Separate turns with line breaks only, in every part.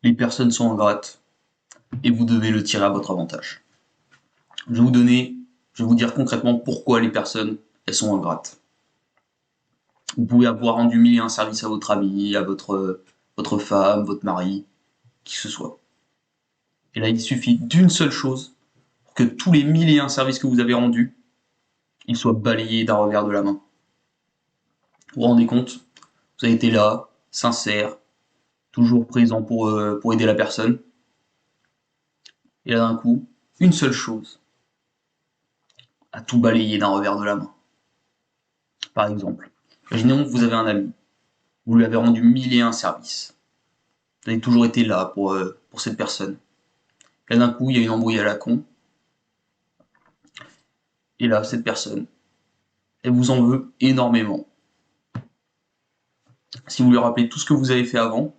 Les personnes sont ingrates et vous devez le tirer à votre avantage. Je vais vous dire concrètement pourquoi les personnes, elles sont ingrates. Vous pouvez avoir rendu mille et un services à votre ami, à votre femme, votre mari, qui que ce soit. Et là, il suffit d'une seule chose pour que tous les mille et un services que vous avez rendus, ils soient balayés d'un revers de la main. Vous vous rendez compte? Vous avez été là, sincère, toujours présent pour aider la personne. Et là, d'un coup, une seule chose a tout balayé d'un revers de la main. Par exemple, imaginons que vous avez un ami, vous lui avez rendu mille et un services. Vous avez toujours été là pour cette personne. Et là, d'un coup, il y a une embrouille à la con. Et là, cette personne, elle vous en veut énormément. Si vous lui rappelez tout ce que vous avez fait avant,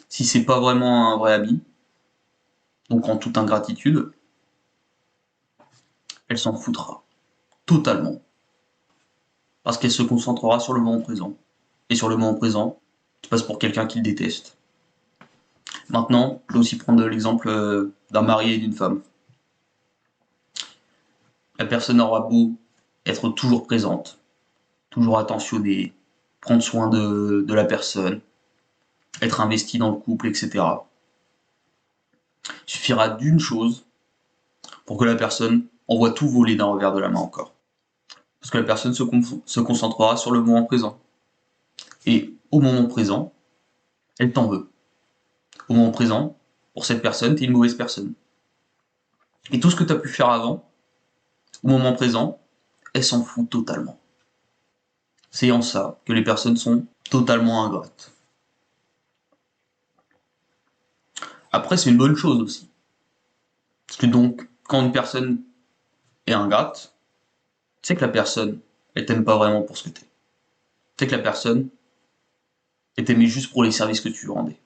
si c'est pas vraiment un vrai ami, donc en toute ingratitude, elle s'en foutra totalement. Parce qu'elle se concentrera sur le moment présent. Et sur le moment présent, tu passes pour quelqu'un qu'il déteste. Maintenant, je vais aussi prendre l'exemple d'un mari et d'une femme. La personne aura beau être toujours présente, toujours attentionnée, prendre soin de la personne, être investie dans le couple, etc. Il suffira d'une chose pour que la personne envoie tout voler d'un revers de la main encore. Parce que la personne se concentrera sur le moment présent. Et au moment présent, elle t'en veut. Au moment présent, pour cette personne, t'es une mauvaise personne. Et tout ce que t'as pu faire avant, au moment présent, elle s'en fout totalement. C'est en ça que les personnes sont totalement ingrates. Après, c'est une bonne chose aussi. Parce que donc, quand une personne est ingrate, c'est que la personne, elle t'aime pas vraiment pour ce que t'es. C'est que la personne, elle t'aimait juste pour les services que tu lui rendais.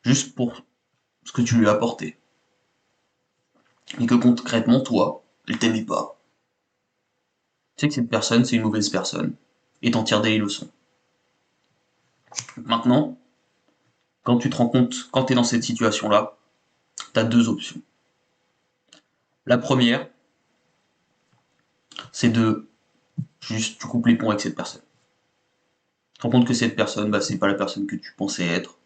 Juste pour ce que tu lui as apporté. Et que concrètement, toi, elle t'aimait pas. Tu sais que cette personne, c'est une mauvaise personne. Et t'en tires des leçons. Maintenant, quand tu te rends compte, quand t'es dans cette situation-là, t'as deux options. La première, c'est de juste, tu coupes les ponts avec cette personne. Tu te rends compte que cette personne, bah, c'est pas la personne que tu pensais être.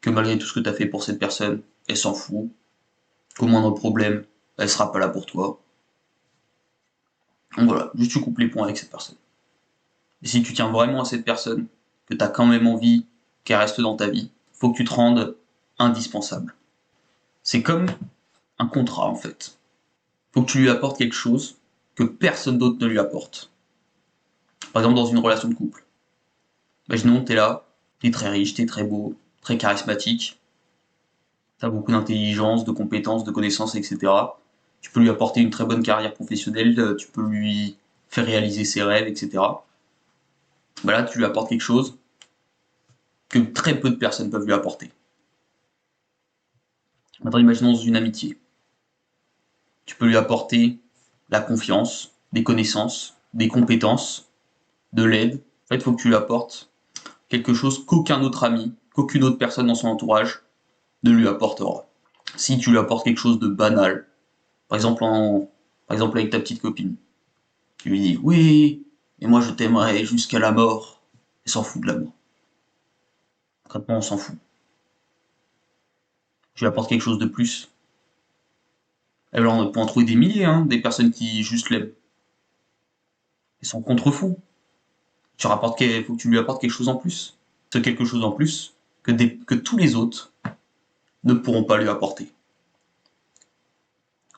Que malgré tout ce que t'as fait pour cette personne, elle s'en fout. Qu'au moindre problème, elle sera pas là pour toi. Donc voilà, juste tu coupes les ponts avec cette personne. Et si tu tiens vraiment à cette personne, que tu as quand même envie qu'elle reste dans ta vie, faut que tu te rendes indispensable. C'est comme un contrat en fait. Faut que tu lui apportes quelque chose que personne d'autre ne lui apporte. Par exemple dans une relation de couple. Imaginons que t'es là, t'es très riche, t'es très beau, très charismatique, t'as beaucoup d'intelligence, de compétences, de connaissances, etc. Tu peux lui apporter une très bonne carrière professionnelle, tu peux lui faire réaliser ses rêves, etc. Bah là, tu lui apportes quelque chose que très peu de personnes peuvent lui apporter. Maintenant, imaginons une amitié. Tu peux lui apporter la confiance, des connaissances, des compétences, de l'aide. En fait, il faut que tu lui apportes quelque chose qu'aucun autre ami, qu'aucune autre personne dans son entourage ne lui apportera. Si tu lui apportes quelque chose de banal, par exemple, par exemple avec ta petite copine, tu lui dis oui, et moi je t'aimerai jusqu'à la mort, elle s'en fout de l'amour. Concrètement, on s'en fout. Tu lui apportes quelque chose de plus. Et alors, on peut en trouver des milliers, hein, des personnes qui juste l'aiment. Ils sont contre-fous. Faut que tu lui apportes quelque chose en plus. Ce quelque chose en plus que tous les autres ne pourront pas lui apporter.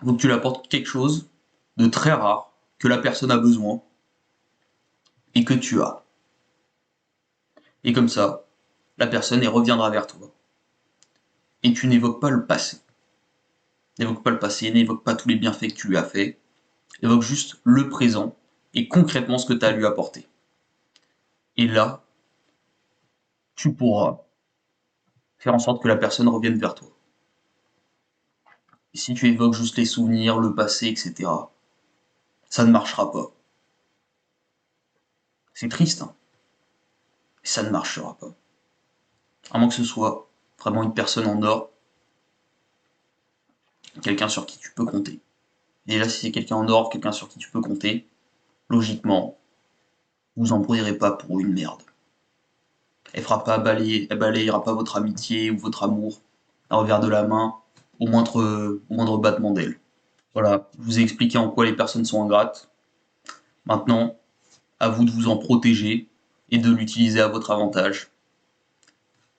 Faut que tu lui apportes quelque chose de très rare que la personne a besoin et que tu as. Et comme ça, la personne elle reviendra vers toi. Et tu n'évoques pas le passé. N'évoque pas le passé, n'évoque pas tous les bienfaits que tu lui as fait. Évoque juste le présent et concrètement ce que tu as à lui apporter. Et là, tu pourras faire en sorte que la personne revienne vers toi. Et si tu évoques juste les souvenirs, le passé, etc., ça ne marchera pas. C'est triste, hein, mais ça ne marchera pas. À moins que ce soit vraiment une personne en or, quelqu'un sur qui tu peux compter. Déjà, si c'est quelqu'un en or, quelqu'un sur qui tu peux compter, logiquement, vous en brouillerez pas pour une merde. Elle balayera pas votre amitié ou votre amour d'un revers de la main au moindre battement d'aile. Voilà, je vous ai expliqué en quoi les personnes sont ingrates. Maintenant, à vous de vous en protéger et de l'utiliser à votre avantage.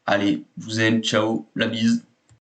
Allez, je vous aime, ciao, la bise.